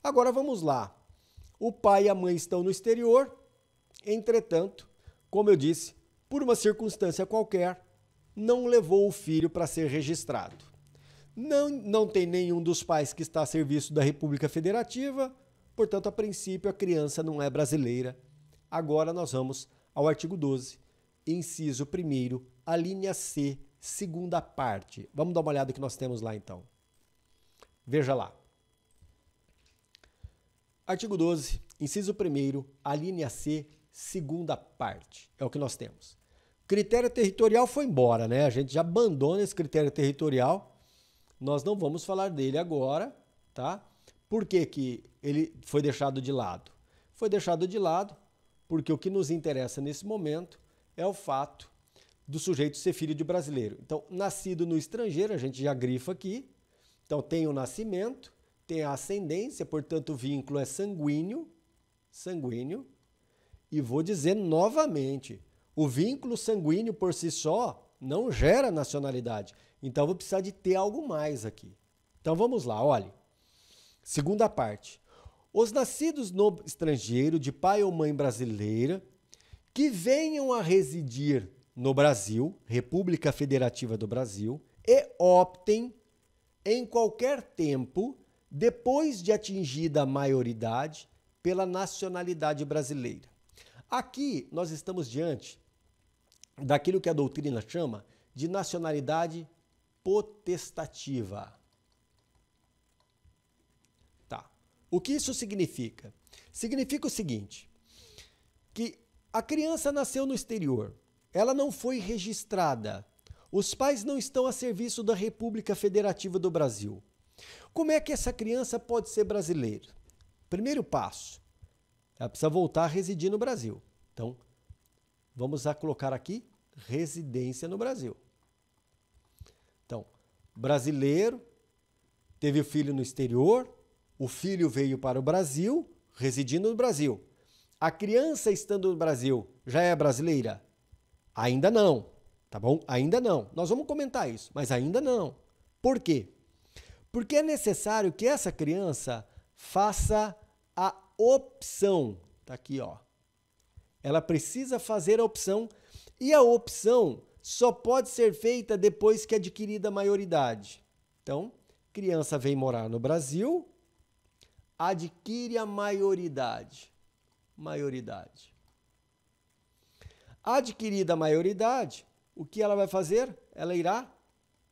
Agora vamos lá. O pai e a mãe estão no exterior, entretanto, como eu disse, por uma circunstância qualquer, não levou o filho para ser registrado. Não tem nenhum dos pais que está a serviço da República Federativa, portanto, a princípio, a criança não é brasileira. Agora nós vamos ao artigo 12, inciso 1º, a linha C, segunda parte. Vamos dar uma olhada no que nós temos lá, então. Veja lá. Artigo 12, inciso 1º, a linha C, segunda parte. É o que nós temos. Critério territorial foi embora, né? A gente já abandona esse critério territorial. Nós não vamos falar dele agora, tá? Por que que ele foi deixado de lado? Foi deixado de lado porque o que nos interessa nesse momento é o fato do sujeito ser filho de brasileiro. Então, nascido no estrangeiro, a gente já grifa aqui. Então, tem o nascimento, tem a ascendência, portanto, o vínculo é sanguíneo. E vou dizer novamente, o vínculo sanguíneo por si só não gera nacionalidade. Então, eu vou precisar de ter algo mais aqui. Então, vamos lá, olhe. Segunda parte. Os nascidos no estrangeiro, de pai ou mãe brasileira, que venham a residir no Brasil, República Federativa do Brasil, e optem em qualquer tempo, depois de atingida a maioridade, pela nacionalidade brasileira. Aqui nós estamos diante daquilo que a doutrina chama de nacionalidade potestativa. Tá. O que isso significa? Significa o seguinte, que a criança nasceu no exterior, ela não foi registrada, os pais não estão a serviço da República Federativa do Brasil. Como é que essa criança pode ser brasileira? Primeiro passo, ela precisa voltar a residir no Brasil. Então, vamos colocar aqui residência no Brasil. Então, brasileiro, teve o filho no exterior, o filho veio para o Brasil, residindo no Brasil. A criança estando no Brasil já é brasileira? Ainda não, tá bom? Ainda não. Nós vamos comentar isso, mas ainda não. Por quê? Porque é necessário que essa criança faça a opção. Tá aqui, ó. Ela precisa fazer a opção e a opção só pode ser feita depois que adquirida a maioridade. Então, criança vem morar no Brasil, adquire a maioridade. Adquirida a maioridade, o que ela vai fazer? Ela irá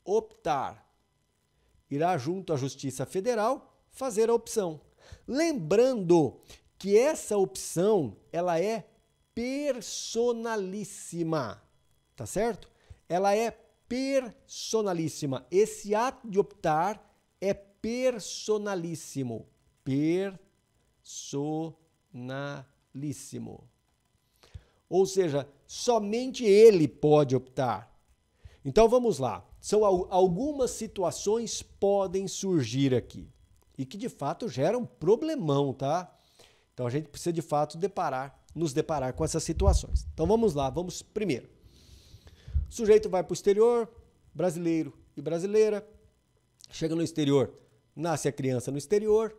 optar. Irá junto à Justiça Federal fazer a opção. Lembrando que essa opção, ela é personalíssima, tá certo? Ela é personalíssima. Esse ato de optar é personalíssimo. Personalíssimo. Ou seja, somente ele pode optar. Então vamos lá. São algumas situações podem surgir aqui e que de fato geram problemão, tá? Então a gente precisa de fato nos deparar com essas situações. Então vamos lá, vamos primeiro. O sujeito vai para o exterior, brasileiro e brasileira, chega no exterior, nasce a criança no exterior,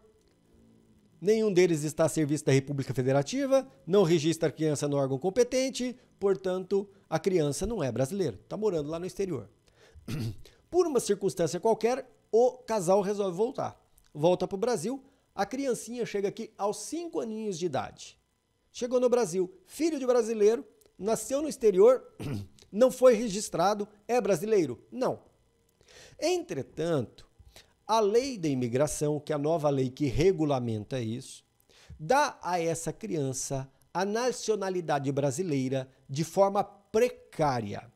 nenhum deles está a serviço da República Federativa, não registra a criança no órgão competente, portanto, a criança não é brasileira, está morando lá no exterior. Por uma circunstância qualquer, o casal resolve voltar. Volta para o Brasil, a criancinha chega aqui aos 5 aninhos de idade. Chegou no Brasil, filho de brasileiro, nasceu no exterior, não foi registrado, é brasileiro? Não. Entretanto, a lei da imigração, que é a nova lei que regulamenta isso, dá a essa criança a nacionalidade brasileira de forma precária.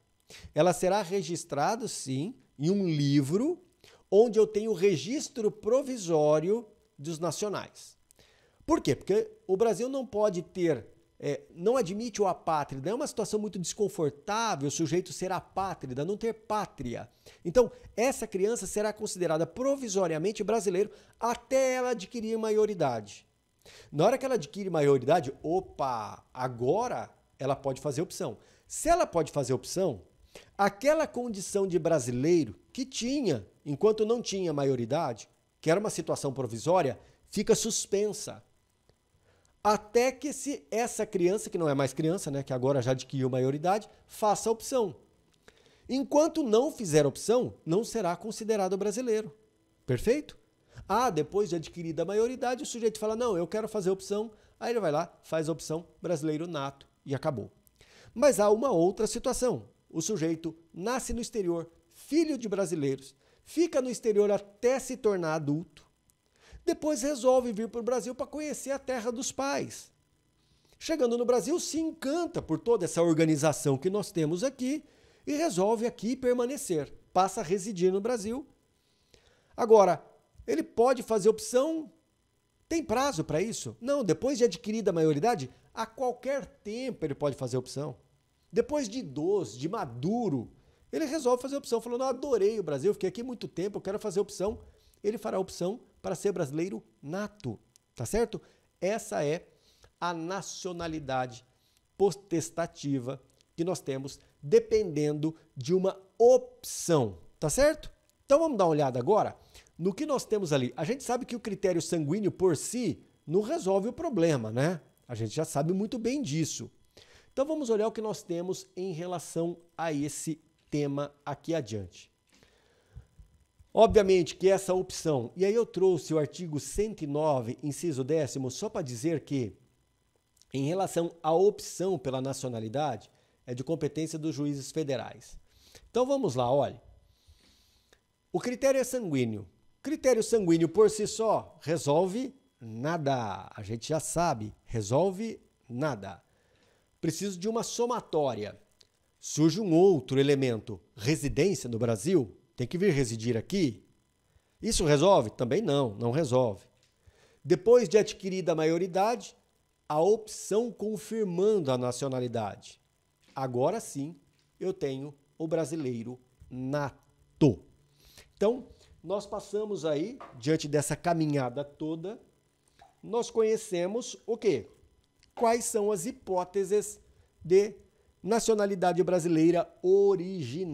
Ela será registrada, sim, em um livro onde eu tenho o registro provisório dos nacionais. Por quê? Porque o Brasil não pode ter, não admite o apátrida. É uma situação muito desconfortável o sujeito ser apátrida, não ter pátria. Então, essa criança será considerada provisoriamente brasileiro até ela adquirir maioridade. Na hora que ela adquire maioridade, opa, agora ela pode fazer opção. Se ela pode fazer opção, aquela condição de brasileiro que tinha, enquanto não tinha maioridade, que era uma situação provisória, fica suspensa. Até que essa criança, que não é mais criança, né, que agora já adquiriu maioridade, faça a opção. Enquanto não fizer opção, não será considerado brasileiro. Perfeito? Depois de adquirida a maioridade, o sujeito fala, não, eu quero fazer opção. Aí ele vai lá, faz a opção brasileiro nato e acabou. Mas há uma outra situação. O sujeito nasce no exterior, filho de brasileiros, fica no exterior até se tornar adulto. Depois resolve vir para o Brasil para conhecer a terra dos pais. Chegando no Brasil, se encanta por toda essa organização que nós temos aqui e resolve aqui permanecer. Passa a residir no Brasil. Agora, ele pode fazer opção? Tem prazo para isso? Não, depois de adquirida a maioridade, a qualquer tempo ele pode fazer opção. Depois de idoso, de maduro, ele resolve fazer opção. Falou, não, adorei o Brasil, fiquei aqui muito tempo, eu quero fazer opção. Ele fará opção para ser brasileiro nato, tá certo? Essa é a nacionalidade potestativa que nós temos dependendo de uma opção, tá certo? Então vamos dar uma olhada agora no que nós temos ali. A gente sabe que o critério sanguíneo por si não resolve o problema, né? A gente já sabe muito bem disso. Então vamos olhar o que nós temos em relação a esse tema aqui adiante. Obviamente que essa opção, e aí eu trouxe o artigo 109, inciso 10º, só para dizer que, em relação à opção pela nacionalidade, é de competência dos juízes federais. Então vamos lá, olha. O critério é sanguíneo. Critério sanguíneo por si só resolve nada. A gente já sabe, resolve nada. Preciso de uma somatória. Surge um outro elemento, residência no Brasil, tem que vir residir aqui. Isso resolve? Também não, não resolve. Depois de adquirida a maioridade, a opção confirmando a nacionalidade. Agora sim, eu tenho o brasileiro nato. Então, nós passamos aí, diante dessa caminhada toda, nós conhecemos o quê? Quais são as hipóteses de nacionalidade brasileira original.